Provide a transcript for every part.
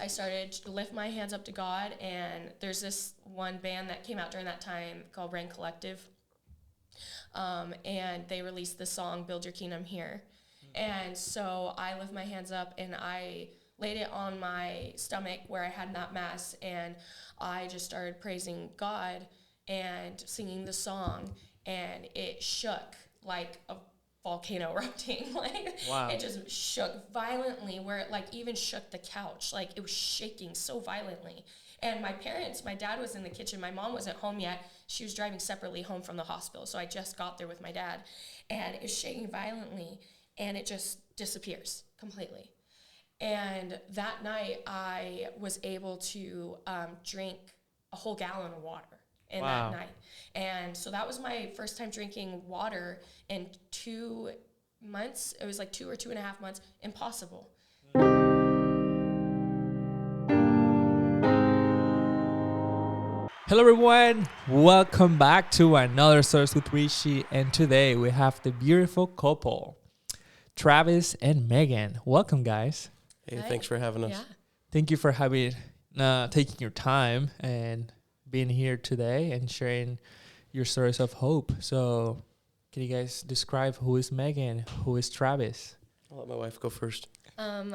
I started to lift my hands up to God, and there's this one band that came out during that time called Rain Collective, and they released the song Build Your Kingdom Here. And so I lift my hands up, and I laid it on my stomach where I had that mass, and I just started praising God and singing the song, and it shook like a volcano erupting. Like, Wow. it just shook violently, where it like even shook the couch. Like, it was shaking so violently. And my dad was in the kitchen. My mom wasn't home yet. She was driving separately home from the hospital. So I just got there with my dad, and it was shaking violently, and it just disappears completely. And that night, I was able to drink a whole gallon of water in that night. And so that was my first time drinking water in 2 months. It was like 2 or 2.5 months. Impossible. Hello everyone, welcome back to another Source with Richi, and today we have the beautiful couple, Travis and Megan. Welcome, guys. Hey, Hi. thanks for having us. Yeah. Thank you for taking your time and being here today and sharing your stories of hope. So, can you guys describe who is Megan, who is Travis? I'll let my wife go first.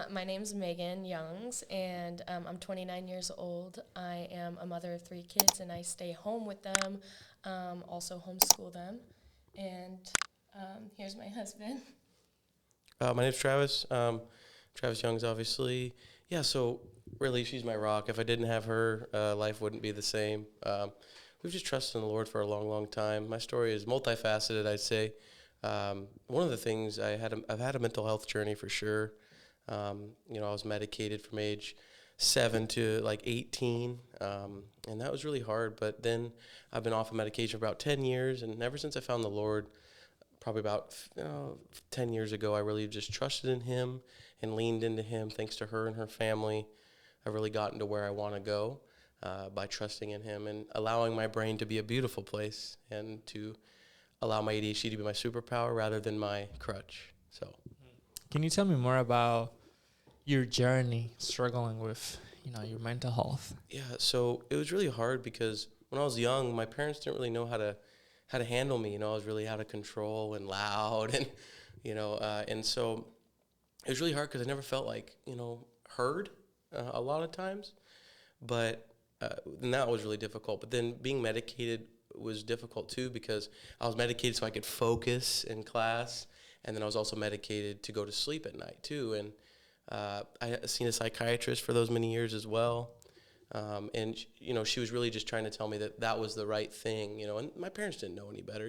My name's Megan Youngs, and I'm 29 years old. I am a mother of 3 kids, and I stay home with them, also homeschool them. And here's my husband. My name's Travis. Travis Young's obviously. Yeah, so really she's my rock. If I didn't have her, life wouldn't be the same. We've just trusted in the Lord for a long, long time. My story is multifaceted, I'd say. One of the things I've had a mental health journey for sure. I was medicated from age 7 to like 18, and that was really hard. But then I've been off of medication for about 10 years, and ever since I found the Lord, probably about 10 years ago, I really just trusted in Him and leaned into Him. Thanks to her and her family, I've really gotten to where I want to go by trusting in Him and allowing my brain to be a beautiful place and to allow my ADHD to be my superpower rather than my crutch. So. Can you tell me more about your journey struggling with, your mental health? Yeah, so it was really hard because when I was young, my parents didn't really know how to handle me. I was really out of control and loud, and and so it was really hard because I never felt like heard a lot of times. But and that was really difficult. But then being medicated was difficult too because I was medicated so I could focus in class. And then I was also medicated to go to sleep at night, too. And I had seen a psychiatrist for those many years as well. And, she was really just trying to tell me that was the right thing, And my parents didn't know any better,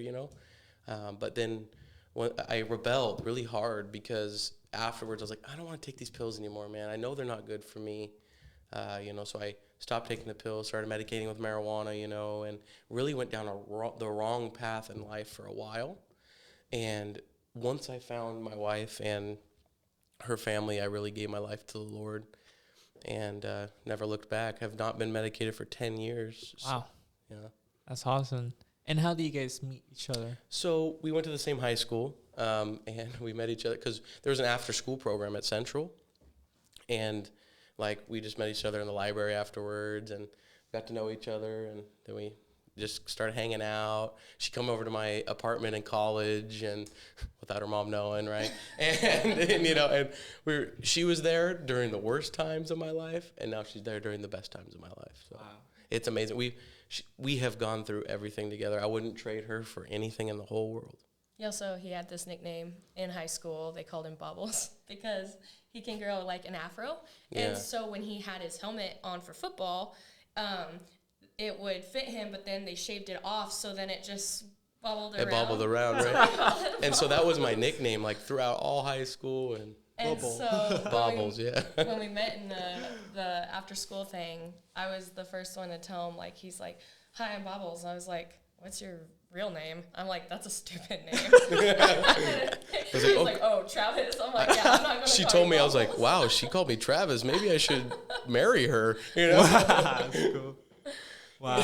But then when I rebelled really hard because afterwards I was like, I don't want to take these pills anymore, man. I know they're not good for me. So I stopped taking the pills, started medicating with marijuana, and really went down the wrong path in life for a while. And once I found my wife and her family, I really gave my life to the Lord and never looked back. I've not been medicated for 10 years. Wow. So, yeah. That's awesome. And how do you guys meet each other? So we went to the same high school, and we met each other because there was an after-school program at Central. And, we just met each other in the library afterwards and got to know each other, and then we just started hanging out. She'd come over to my apartment in college, and without her mom knowing, right? And she was there during the worst times of my life, and now she's there during the best times of my life. So wow. It's amazing. We have gone through everything together. I wouldn't trade her for anything in the whole world. Yeah, so he had this nickname in high school. They called him Bubbles because he can grow like an afro. Yeah. And so when he had his helmet on for football, it would fit him, but then they shaved it off, so then it just bubbled around. It bubbled around, right? And so that was my nickname, throughout all high school and so Bobbles, yeah. When we met in the after-school thing, I was the first one to tell him, he's like, hi, I'm Bobbles. I was like, what's your real name? I'm like, that's a stupid name. He's like, oh, Travis. I'm like, yeah, I'm not going to She told me, I was like, wow, she called me Travis. Maybe I should marry her. Wow, that's cool. Wow.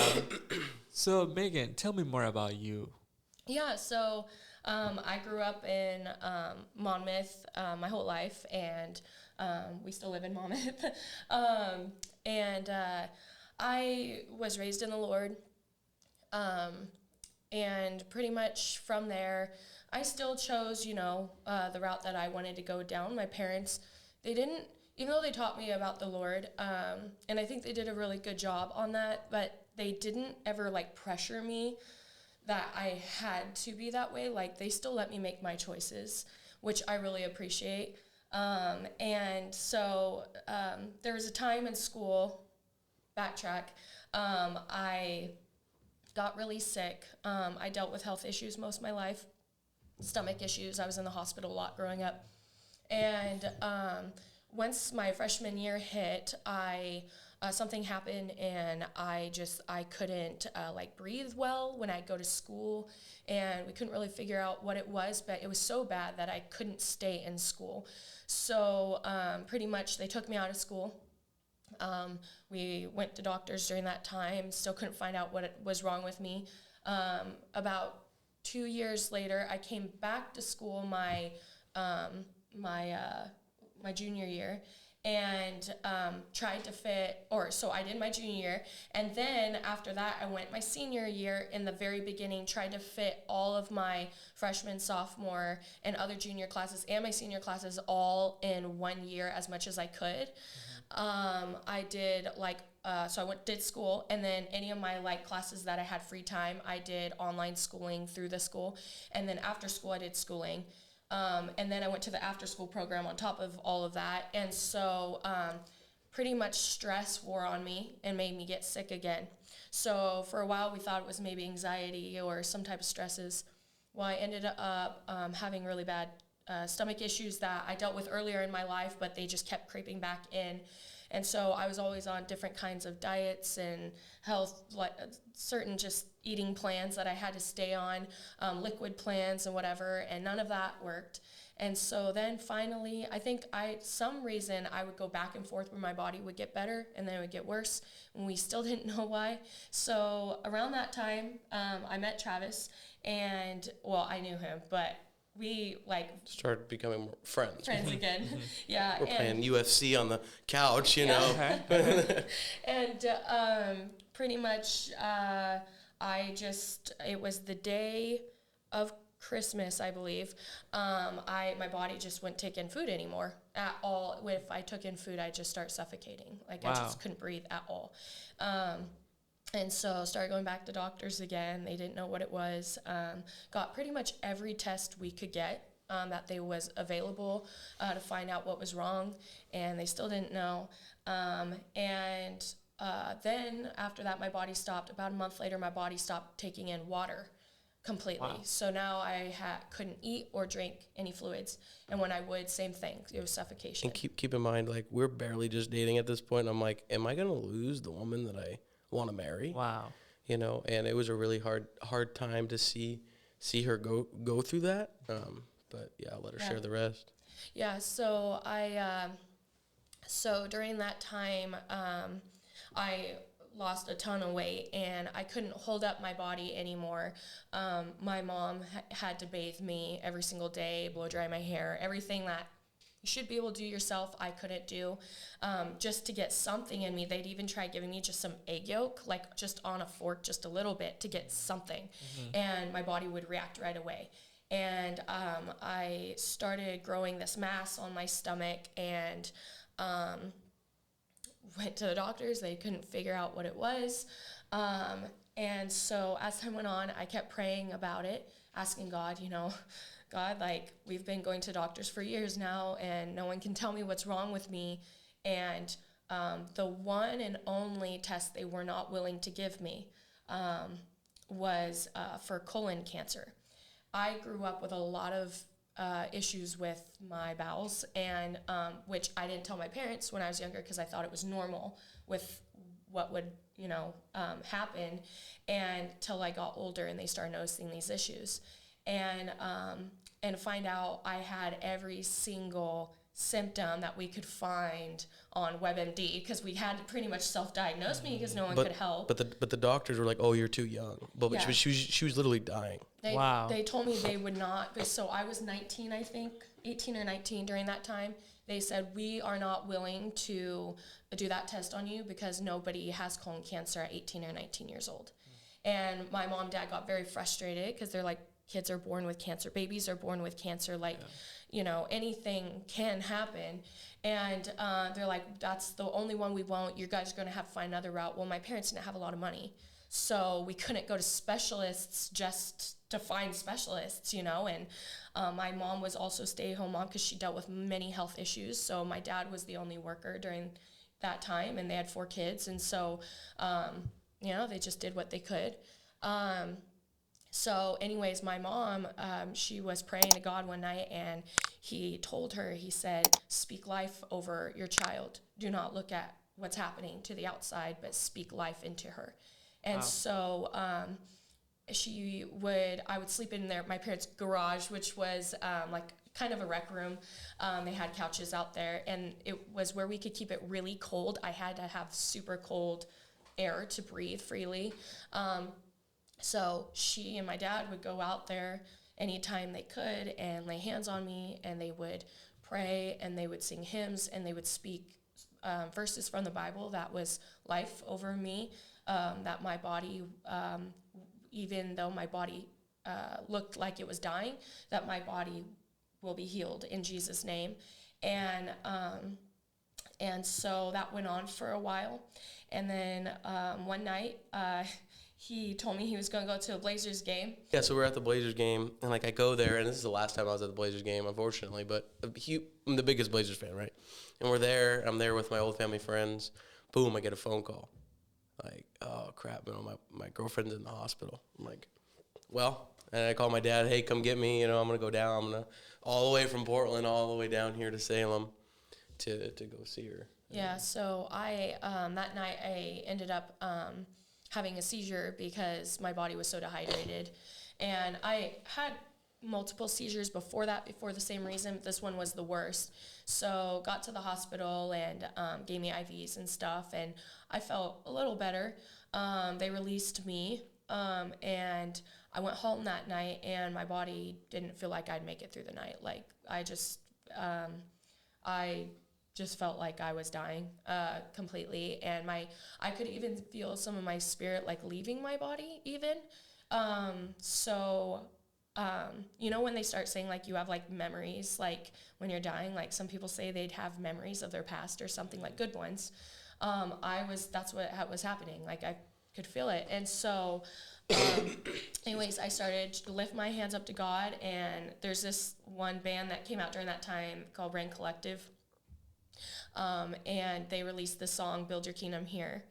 So, Megan, tell me more about you. Yeah, so I grew up in Monmouth my whole life, and We still live in Monmouth. And I was raised in the Lord. And pretty much from there, I still chose, the route that I wanted to go down. My parents, they didn't, even though they taught me about the Lord, and I think they did a really good job on that, but they didn't ever like pressure me that I had to be that way. Like they still let me make my choices, which I really appreciate. And so there was a time in school, backtrack, I got really sick. I dealt with health issues most of my life, stomach issues. I was in the hospital a lot growing up. And once my freshman year hit, something happened and I couldn't breathe well when I'd go to school, and we couldn't really figure out what it was, but it was so bad that I couldn't stay in school. So pretty much they took me out of school. We went to doctors during that time, still couldn't find out what was wrong with me. About 2 years later, I came back to school my junior year, and tried to so I did my junior year, and then after that I went my senior year. In the very beginning, tried to fit all of my freshman, sophomore, and other junior classes and my senior classes all in 1 year as much as I could. I did so I did school, and then any of my classes that I had free time, I did online schooling through the school, and then after school I did schooling. And then I went to the after school program on top of all of that. And so pretty much stress wore on me and made me get sick again. So for a while we thought it was maybe anxiety or some type of stresses. Well, I ended up having really bad stomach issues that I dealt with earlier in my life, but they just kept creeping back in. And so I was always on different kinds of diets and health, certain just eating plans that I had to stay on, liquid plans and whatever, and none of that worked. And so then finally, I think some reason I would go back and forth where my body would get better and then it would get worse, and we still didn't know why. So around that time, I met Travis, and I knew him, but we started becoming more friends again. Yeah. We're playing UFC on the couch, you know. And pretty much it was the day of Christmas, I believe. My body just wouldn't take in food anymore at all. If I took in food, I'd just start suffocating. I just couldn't breathe at all. And so started going back to doctors again. They didn't know what it was. Got pretty much every test we could get that they was available to find out what was wrong, and they still didn't know. And then after that, my body stopped. About a month later, my body stopped taking in water completely. Wow. So now I couldn't eat or drink any fluids, and when I would, same thing. It was suffocation. And keep in mind, we're barely just dating at this point. I'm like, am I gonna lose the woman that I want to marry? Wow. And it was a really hard time to see her go through that. But yeah, I'll let her share the rest. Yeah. So so during that time, I lost a ton of weight, and I couldn't hold up my body anymore. My mom had to bathe me every single day, blow dry my hair, everything that you should be able to do yourself, I couldn't do. Just to get something in me, they'd even try giving me just some egg yolk, just on a fork, just a little bit to get something. Mm-hmm. And my body would react right away. And I started growing this mass on my stomach, and went to the doctors. They couldn't figure out what it was. And so as time went on, I kept praying about it, asking God, God, we've been going to doctors for years now, and no one can tell me what's wrong with me. And the one and only test they were not willing to give me was for colon cancer. I grew up with a lot of issues with my bowels, and which I didn't tell my parents when I was younger because I thought it was normal with what would happen, and till I got older and they started noticing these issues, and find out I had every single symptom that we could find on WebMD, because we had to pretty much self-diagnose me because no one could help. But the doctors were like, "Oh, you're too young." But yeah. she was literally dying. They told me they would not. So I was 19, I think, 18 or 19 during that time, they said, we are not willing to do that test on you because nobody has colon cancer at 18 or 19 years old. And my mom and dad got very frustrated because they're like, kids are born with cancer, babies are born with cancer, like, you know, anything can happen. And they're like, that's the only one we won't. You guys are going to have to find another route. Well, my parents didn't have a lot of money, so we couldn't go to specialists just to find specialists, you know. And my mom was also stay-at-home mom because she dealt with many health issues. So my dad was the only worker during that time, and they had 4 kids. And so, you know, they just did what they could. So anyways, my mom, she was praying to God one night, and he told her, he said, speak life over your child. Do not look at what's happening to the outside, but speak life into her. And so I would sleep in my parents' garage, which was like kind of a rec room. They had couches out there, and it was where we could keep it really cold. I had to have super cold air to breathe freely. So she and my dad would go out there anytime they could and lay hands on me, and they would pray, and they would sing hymns, and they would speak verses from the Bible that was life over me, that my body, even though my body looked like it was dying, that my body will be healed in Jesus' name. And so that went on for a while. And then one night, he told me he was going to go to a Blazers game. Yeah, so we're at the Blazers game, and like I go there, and this is the last time I was at the Blazers game, unfortunately, but I'm the biggest Blazers fan, right? And we're there, I'm there with my old family friends. Boom, I get a phone call. Like, oh, crap, you know, my girlfriend's in the hospital. I'm like, well, and I call my dad, hey, come get me, you know, I'm going to go down. I'm going to, all the way from Portland, all the way down here to Salem to go see her. Yeah, so I, that night I ended up having a seizure because my body was so dehydrated. And I had multiple seizures before that, before the same reason. This one was the worst. So got to the hospital and gave me IVs and stuff, and I felt a little better. They released me, and I went home that night, and my body didn't feel like I'd make it through the night. Like, I just felt like I was dying completely, and I could even feel some of my spirit like leaving my body even. You know, when they start saying like you have like memories, like when you're dying, like some people say they'd have memories of their past or something, like good ones. That's what was happening. Like I could feel it. And so anyways, I started to lift my hands up to God, and there's this one band that came out during that time called Rain Collective. And they released the song Build Your Kingdom Here.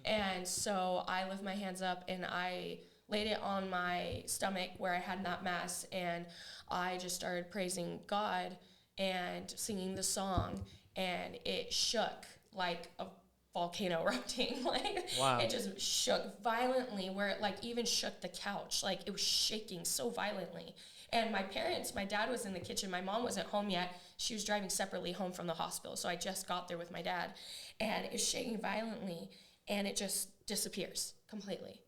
And so I lift my hands up, and I laid it on my stomach where I had that mass, and I just started praising God and singing the song, and it shook like a volcano erupting. Like, wow. It just shook violently, where it like even shook the couch. Like, it was shaking so violently. And my dad was in the kitchen. My mom wasn't home yet. She was driving separately home from the hospital. So I just got there with my dad, and it was shaking violently, and it just disappears completely.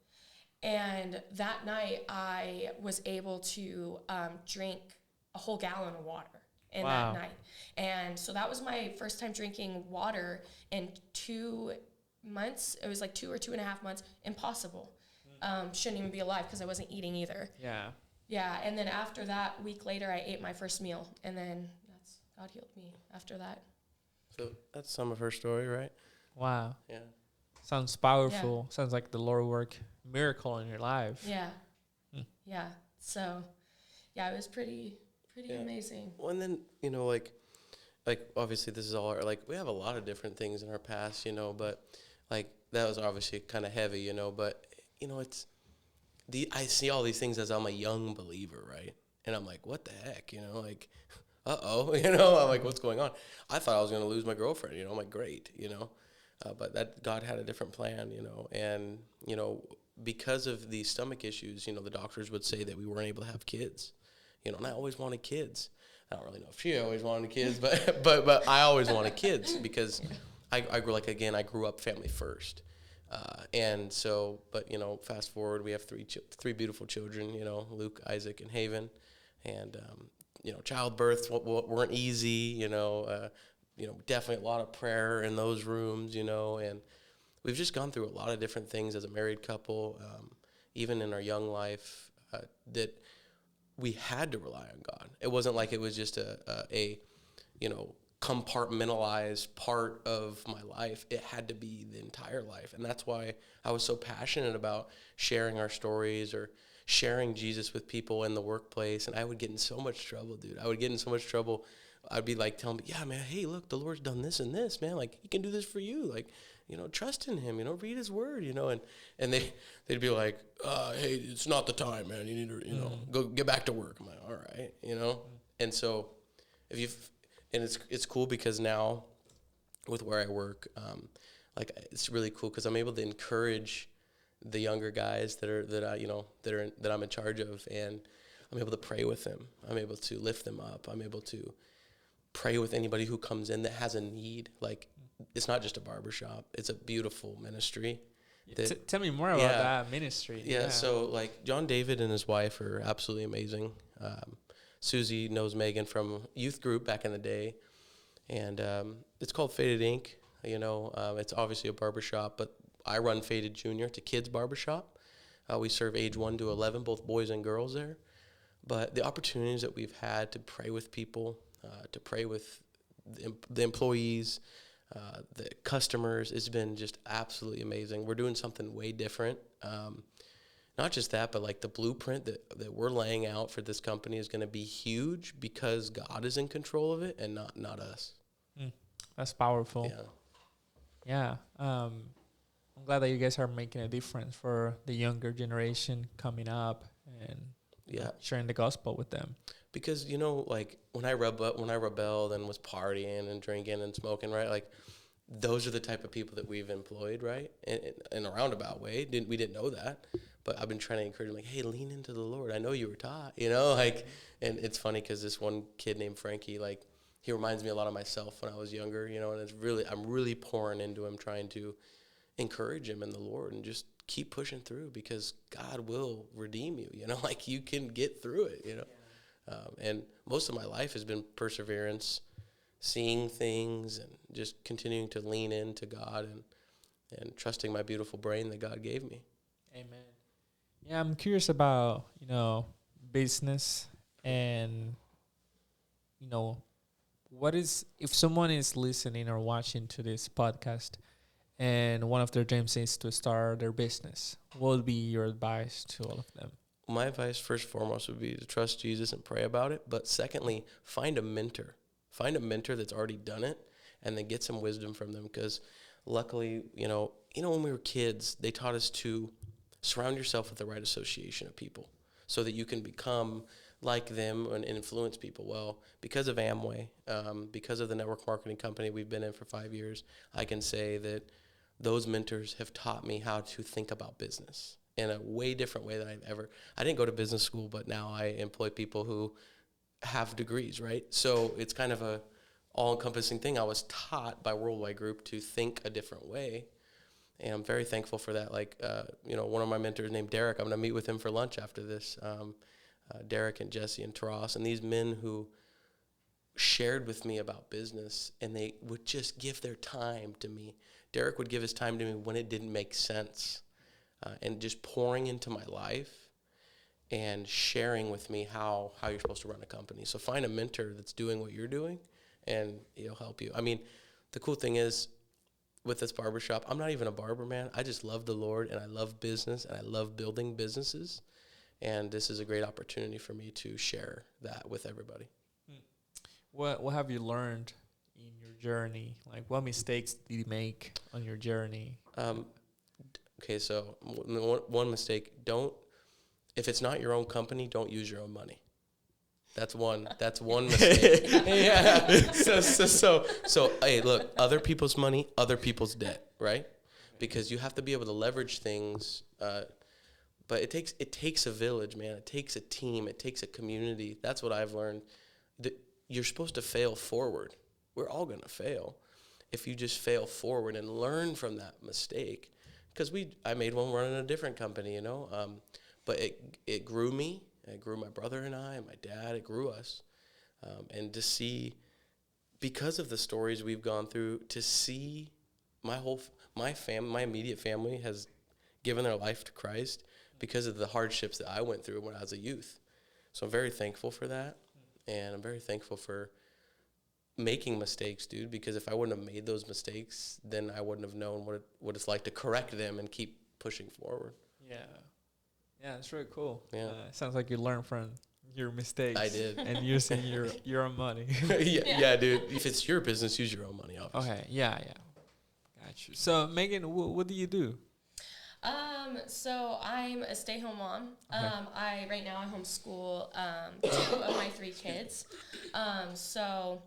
And that night I was able to drink a whole gallon of water in that night. And so that was my first time drinking water in 2 months. It was like 2 or 2.5 months. Impossible. Shouldn't even be alive because I wasn't eating either. Yeah. Yeah, and then after that, a week later, I ate my first meal, and then God healed me after that. So that's some of her story, right? Wow. Yeah. Sounds powerful. Yeah. Sounds like the Lord worked miracle in your life. Yeah. Yeah. So, yeah, it was pretty amazing. Well, and then, you know, like obviously this is all, like, we have a lot of different things in our past, you know, but, like, that was obviously kind of heavy, you know, but, you know, I see all these things as I'm a young believer, right? And I'm like, what the heck, you know, like, uh-oh, you know, I'm like, what's going on? I thought I was going to lose my girlfriend, you know, I'm like, great, you know, but that God had a different plan, you know, and, you know, because of the stomach issues, you know, the doctors would say that we weren't able to have kids, you know, and I always wanted kids. I don't really know if she always wanted kids, but I always wanted kids because I grew up family first. And so, but, you know, fast forward, we have three beautiful children, you know, Luke, Isaac, and Haven. And, you know, childbirths weren't easy, you know, definitely a lot of prayer in those rooms, and we've just gone through a lot of different things as a married couple, even in our young life, that we had to rely on God. It wasn't like it was just a compartmentalized part of my life. It had to be the entire life. And that's why I was so passionate about sharing our stories or sharing Jesus with people in the workplace. And I would get in so much trouble, dude. I would get in so much trouble. I'd be like telling me, yeah, man, hey, look, the Lord's done this and this, man. Like, he can do this for you. Like, trust in him, read his word, and they'd be like, hey, it's not the time, man. You need to, go get back to work. I'm like, all right, And so it's cool because now with where I work, it's really cool because I'm able to encourage the younger guys that I'm in charge of, and I'm able to pray with them. I'm able to lift them up. I'm able to pray with anybody who comes in that has a need. Like, it's not just a barbershop. It's a beautiful ministry. Tell me more about that ministry. Yeah, so like John David and his wife are absolutely amazing. Susie knows Megan from youth group back in the day, and it's called Faded Ink. It's obviously a barbershop, but I run Faded Junior. It's a kids barbershop. We serve age 1 to 11, both boys and girls there. But the opportunities that we've had to pray with people, to pray with the employees, the customers, has been just absolutely amazing. We're doing something way different. Not just that, but like the blueprint that we're laying out for this company is going to be huge because God is in control of it and not us. That's powerful. Yeah. I'm glad that you guys are making a difference for the younger generation coming up and sharing the gospel with them. Because, like when I rebelled and was partying and drinking and smoking, right? Like, those are the type of people that we've employed, right? In a roundabout way. We didn't know that. But I've been trying to encourage them, like, hey, lean into the Lord. I know you were taught, and it's funny because this one kid named Frankie, like, he reminds me a lot of myself when I was younger, and I'm really pouring into him, trying to encourage him in the Lord and just keep pushing through because God will redeem you, like you can get through it, and most of my life has been perseverance, seeing things and just continuing to lean into God and trusting my beautiful brain that God gave me. Amen. Yeah, I'm curious about, business and, if someone is listening or watching to this podcast and one of their dreams is to start their business, what would be your advice to all of them? My advice, first and foremost, would be to trust Jesus and pray about it. But secondly, find a mentor. Find a mentor that's already done it and then get some wisdom from them. Because luckily, when we were kids, they taught us to surround yourself with the right association of people so that you can become like them and influence people. Well, because of Amway, because of the network marketing company we've been in for 5 years, I can say that those mentors have taught me how to think about business in a way different way than I didn't go to business school, but now I employ people who have degrees, right? So it's kind of a all-encompassing thing. I was taught by Worldwide Group to think a different way, and I'm very thankful for that. Like, one of my mentors named Derek, I'm going to meet with him for lunch after this, Derek and Jesse and Taras, and these men who shared with me about business, and they would just give their time to me. Derek would give his time to me when it didn't make sense, and just pouring into my life and sharing with me how you're supposed to run a company. So find a mentor that's doing what you're doing, and he'll help you. I mean, the cool thing is, with this barbershop, I'm not even a barber, man. I just love the Lord, and I love business, and I love building businesses. And this is a great opportunity for me to share that with everybody. What have you learned in your journey? Like, what mistakes did you make on your journey? Okay, so one mistake, if it's not your own company, don't use your own money. That's one mistake. Yeah. So hey, look, other people's money, other people's debt, right? Because you have to be able to leverage things, but it takes a village, man. It takes a team. It takes a community. That's what I've learned. You're supposed to fail forward. We're all going to fail. If you just fail forward and learn from that mistake, because I made one running a different company, but it grew me. It grew my brother and I and my dad. It grew us. And to see because of the stories we've gone through, to see my immediate family has given their life to Christ because of the hardships that I went through when I was a youth. So I'm very thankful for that, and I'm very thankful for making mistakes, dude, because if I wouldn't have made those mistakes, then I wouldn't have known what it's like to correct them and keep pushing forward. Yeah. Yeah, it's really cool. Yeah. Sounds like you learned from your mistakes. I did. And using your own money. yeah, dude. If it's your business, use your own money, obviously. Okay, yeah. Gotcha. So, Megan, what do you do? So I'm a stay-home mom. Okay. Right now I homeschool 2 of my 3 kids. So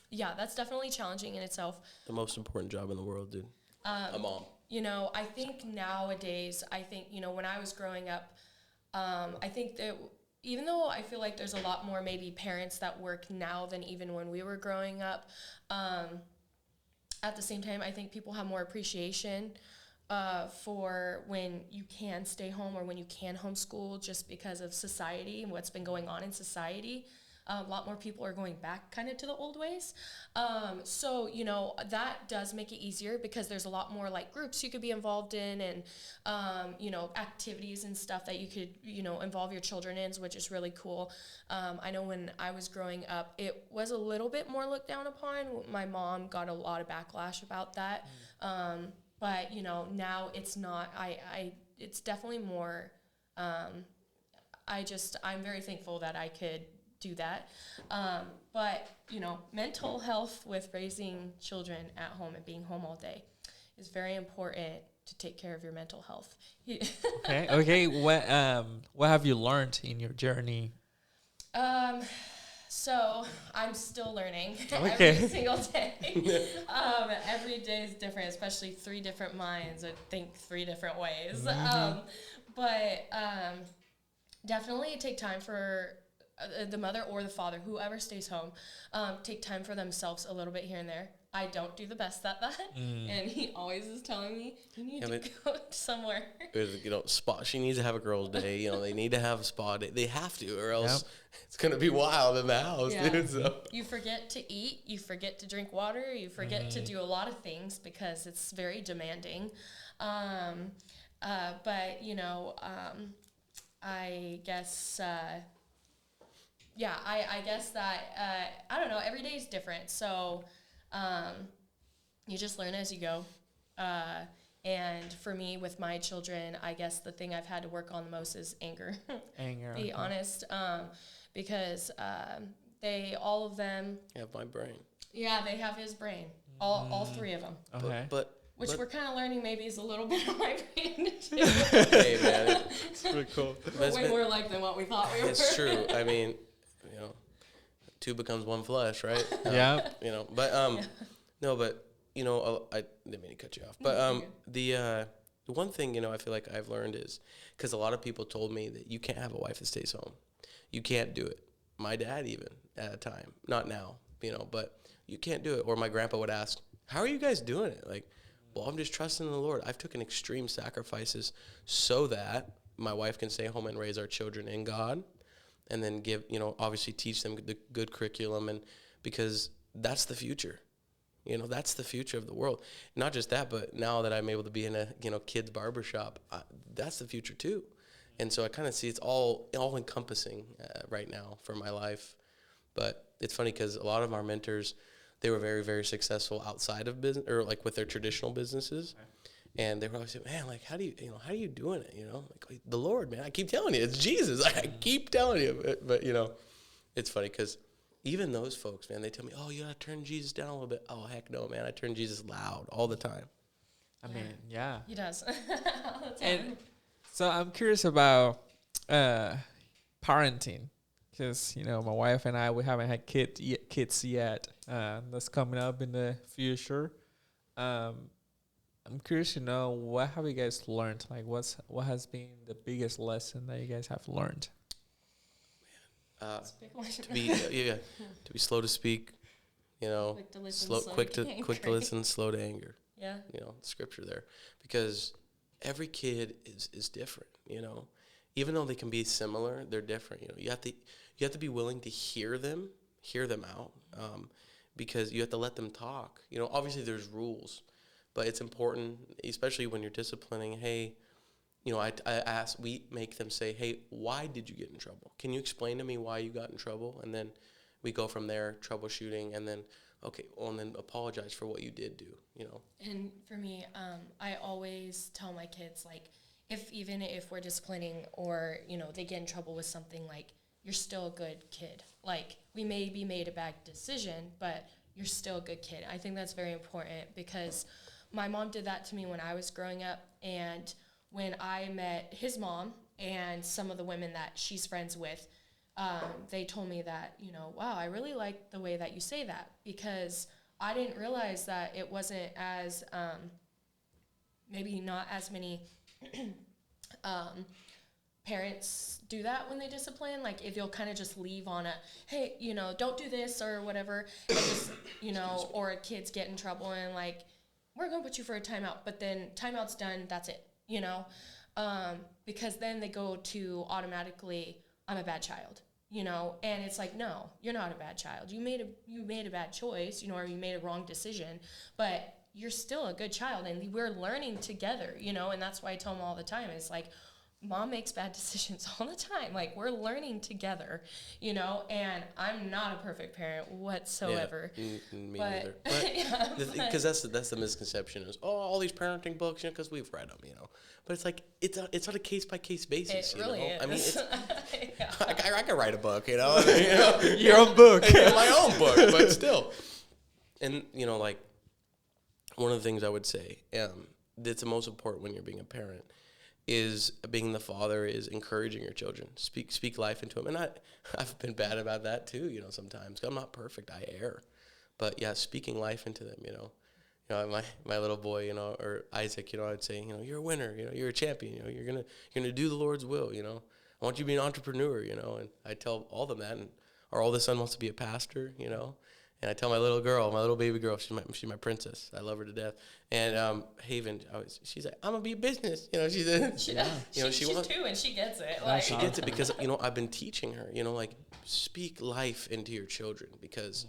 yeah, that's definitely challenging in itself. The most important job in the world, dude. A mom. You know, I think nowadays, when I was growing up, I think that even though I feel like there's a lot more maybe parents that work now than even when we were growing up, at the same time, I think people have more appreciation for when you can stay home or when you can homeschool just because of society and what's been going on in society. A lot more people are going back kind of to the old ways. So, that does make it easier because there's a lot more like groups you could be involved in and, activities and stuff that you could, involve your children in, which is really cool. I know when I was growing up, it was a little bit more looked down upon. My mom got a lot of backlash about that. But, now it's not, it's definitely more, I'm very thankful that I could do that. But, mental health with raising children at home and being home all day is very important to take care of your mental health. Okay. What have you learned in your journey? So I'm still learning Okay. every single day. Every day is different, especially 3 different minds that think 3 different ways. But definitely take time for the mother or the father, whoever stays home, take time for themselves a little bit here and there. I don't do the best at that, and he always is telling me, you need to go somewhere. Spot. She needs to have a girls' day. They need to have a spa day. They have to, or else it's gonna be wild in the house, dude. So. You forget to eat. You forget to drink water. You forget to do a lot of things because it's very demanding. But I guess. I guess that, I don't know, every day is different. So you just learn as you go. And for me, with my children, I guess the thing I've had to work on the most is anger. Be honest. Because all of them. Have my brain. Yeah, they have his brain. All 3 of them. Okay. Which we're kind of learning maybe is a little bit of my brain too. Hey, man. It's pretty cool. We're way more alike than what we thought we were. It's true. I mean, 2 becomes 1 flesh, right? Yeah. But no, but I didn't mean to cut you off. But the one thing I feel like I've learned is because a lot of people told me that you can't have a wife that stays home, you can't do it. My dad even at a time, not now, but you can't do it. Or my grandpa would ask, "How are you guys doing it?" Like, well, I'm just trusting in the Lord. I've taken extreme sacrifices so that my wife can stay home and raise our children in God. And then obviously teach them the good curriculum, and because that's the future, that's the future of the world. Not just that, but now that I'm able to be in a kids barbershop, that's the future too. And so I kind of see it's all encompassing right now for my life. But it's funny because a lot of our mentors, they were very, very successful outside of business or like with their traditional businesses. Okay. And they were always saying, "Man, like, how do you doing it? Like the Lord, man. I keep telling you, it's Jesus. I keep telling you." But it's funny because even those folks, man, they tell me, "Oh, you gotta turn Jesus down a little bit." Oh, heck no, man. I turn Jesus loud all the time. I mean, yeah. He does. And so I'm curious about parenting because my wife and I, we haven't had kids yet. That's coming up in the future. I'm curious to know, what have you guys learned? Like, what has been the biggest lesson that you guys have learned? To be slow to speak, quick to listen, quick to listen, slow to anger. Yeah. Scripture there, because every kid is different. Even though they can be similar, they're different. You have to be willing to hear them out. because you have to let them talk. You know, obviously there's rules, but it's important, especially when you're disciplining. Hey, you know, we make them say, hey, why did you get in trouble? Can you explain to me why you got in trouble? And then we go from there, troubleshooting, and then, okay, well, and then apologize for what you did do, you know. And for me, I always tell my kids, like, even if we're disciplining or, you know, they get in trouble with something, like, you're still a good kid. Like, we maybe made a bad decision, but you're still a good kid. I think that's very important because my mom did that to me when I was growing up, and when I met his mom and some of the women that she's friends with, they told me that, you know, wow, I really like the way that you say that, because I didn't realize that it wasn't as, maybe not as many parents do that when they discipline. Like, if you'll kind of just leave on a, hey, you know, don't do this or whatever, and just, you know, or kids get in trouble and, like, we're going to put you for a timeout, but then timeout's done, that's it, you know, because then they go to automatically, I'm a bad child, you know, and it's like, no, you're not a bad child. You made a bad choice, you know, or you made a wrong decision, but you're still a good child, and we're learning together, you know, and that's why I tell them all the time, it's like, Mom makes bad decisions all the time. Like, we're learning together, you know, and I'm not a perfect parent whatsoever. Yeah, me neither. But because that's the misconception is, oh, all these parenting books, you know, because we've read them, you know. But it's like, it's on a case-by-case basis, it really is. I mean, it's, yeah. I can write a book, you know. Your own book. My own book, but still. And, you know, like, one of the things I would say that's the most important when you're being a parent is being the father is encouraging your children. Speak life into them. And I've been bad about that too, you know, sometimes. I'm not perfect. I err. But yeah, speaking life into them, you know. You know, my little boy, you know, or Isaac, you know, I'd say, you know, you're a winner, you know, you're a champion, you know, you're gonna do the Lord's will, you know. I want you to be an entrepreneur, you know, and I tell all of them that, and our oldest son wants to be a pastor, you know. And I tell my little girl, my little baby girl, she's my princess. I love her to death. And Haven, she's like, I'm gonna be a business. You know, she's she's 2 and she gets it. Like. She gets it because, you know, I've been teaching her. You know, like, speak life into your children, because,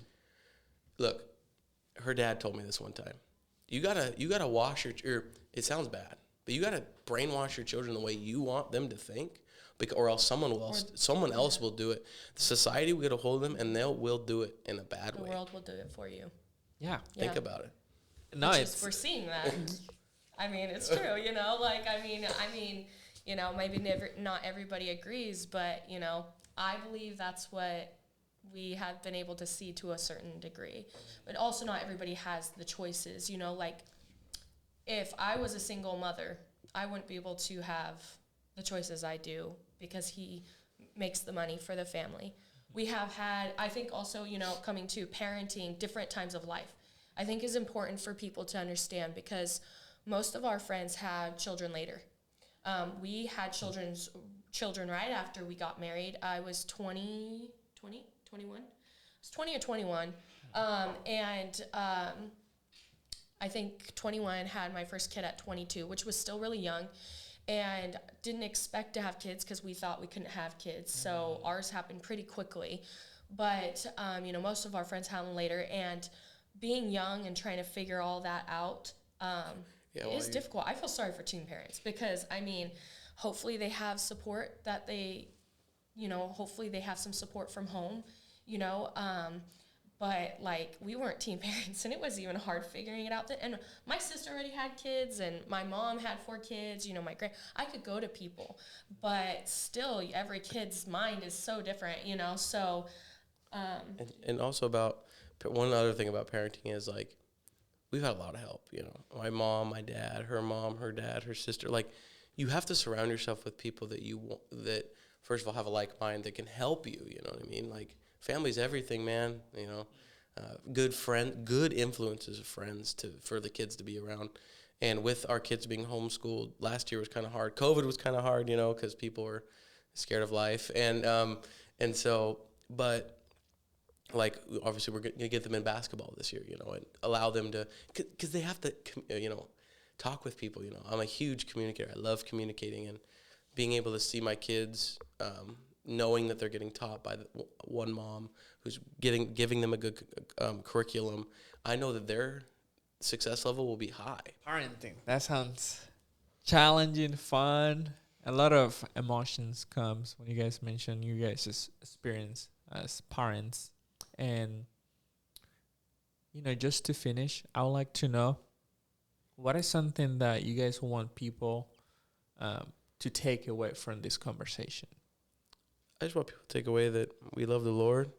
look, her dad told me this one time. You gotta wash it sounds bad, but you gotta brainwash your children the way you want them to think. Or else someone else will do it. Society will get a hold of them, and will do it in a bad way. The world will do it for you. Yeah. Think about it. No, we're seeing that. I mean, it's true, you know. Like, I mean, you know, maybe not everybody agrees, but, you know, I believe that's what we have been able to see to a certain degree. But also, not everybody has the choices. You know, like, if I was a single mother, I wouldn't be able to have the choices I do, because he makes the money for the family. We have had, I think also, you know, coming to parenting, different times of life, I think is important for people to understand, because most of our friends had children later. We had children right after we got married. I was 21? I was 20 or 21. I think 21, had my first kid at 22, which was still really young. And didn't expect to have kids because we thought we couldn't have kids. So ours happened pretty quickly. But, you know, most of our friends had them later. And being young and trying to figure all that out is difficult. I feel sorry for teen parents because, I mean, hopefully they have support that they, you know, hopefully they have some support from home, you know. But, like, we weren't teen parents, and it was even hard figuring it out. And my sister already had kids, and my mom had 4 kids. You know, I could go to people. But still, every kid's mind is so different, you know. So, And also one other thing about parenting is, like, we've had a lot of help, you know. My mom, my dad, her dad, her sister. Like, you have to surround yourself with people that first of all, have a like mind that can help you, you know what I mean? Like, family's everything, man. You know, good influences of friends for the kids to be around. And with our kids being homeschooled, last year was kind of hard. COVID was kind of hard, you know, because people were scared of life. And so, but like, obviously we're gonna get them in basketball this year, you know, and allow them to, because they have to, you know, talk with people. You know, I'm a huge communicator. I love communicating, and being able to see my kids knowing that they're getting taught by one mom who's giving them a good curriculum, I know that their success level will be high. Parenting. That sounds challenging, fun. A lot of emotions comes when you guys mention you guys' experience as parents. And, just to finish, I would like to know, what is something that you guys want people to take away from this conversation? I just want people to take away that we love the Lord,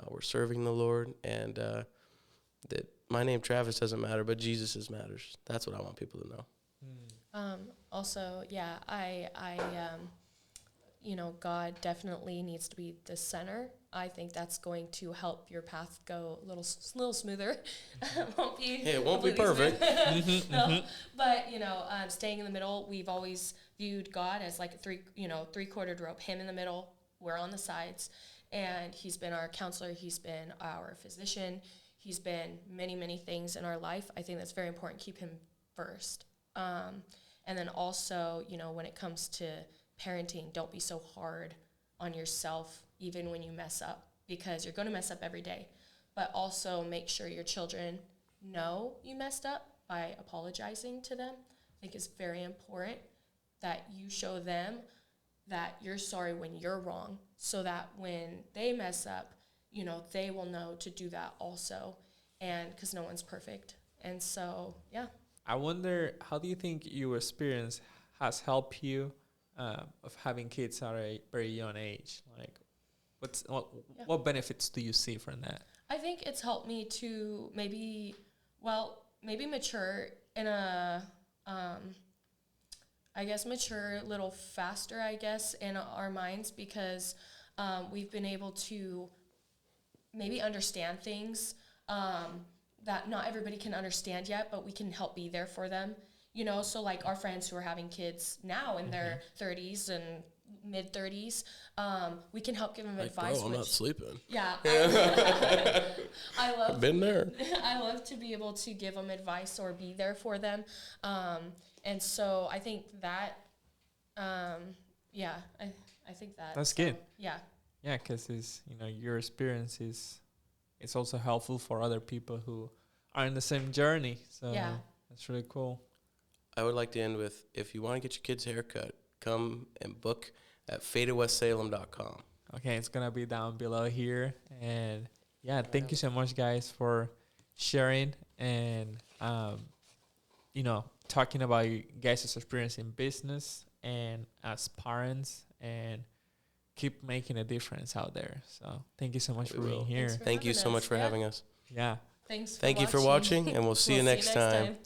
we're serving the Lord, and that my name Travis doesn't matter, but Jesus matters. That's what I want people to know. Also, yeah, I God definitely needs to be the center. I think that's going to help your path go a little smoother. It won't be perfect. No, but staying in the middle, we've always viewed God as like a three-quartered rope. Him in the middle, we're on the sides, and He's been our counselor. He's been our physician. He's been many, many things in our life. I think that's very important. Keep Him first. And then also, when it comes to parenting, don't be so hard on yourself, even when you mess up, because you're going to mess up every day. But also make sure your children know you messed up by apologizing to them. I think it's very important that you show them that you're sorry when you're wrong, so that when they mess up, they will know to do that also, and because no one's perfect. And so, yeah. I wonder, how do you think your experience has helped you of having kids at a very young age? Like, what benefits do you see from that? I think it's helped me to maybe mature in a, mature a little faster, in our minds, because we've been able to maybe understand things that not everybody can understand yet, but we can help be there for them. So like our friends who are having kids now in their 30s and mid 30s, we can help give them advice. Bro, I'm not sleeping. Yeah. I love. I've been there. I love to be able to give them advice or be there for them. And so I think that, I think that. That's good. Yeah. Yeah, because your experience it's also helpful for other people who are in the same journey. So that's really cool. I would like to end with, if you want to get your kid's haircut, come and book at fadeofwestsalem.com. Okay, it's going to be down below here. And thank you so much, guys, for sharing and, talking about you guys' experience in business and as parents, and keep making a difference out there. So thank you so much for being here. Thank you so much for having us. Yeah. Thanks. Thank you for watching, and we'll see you next time.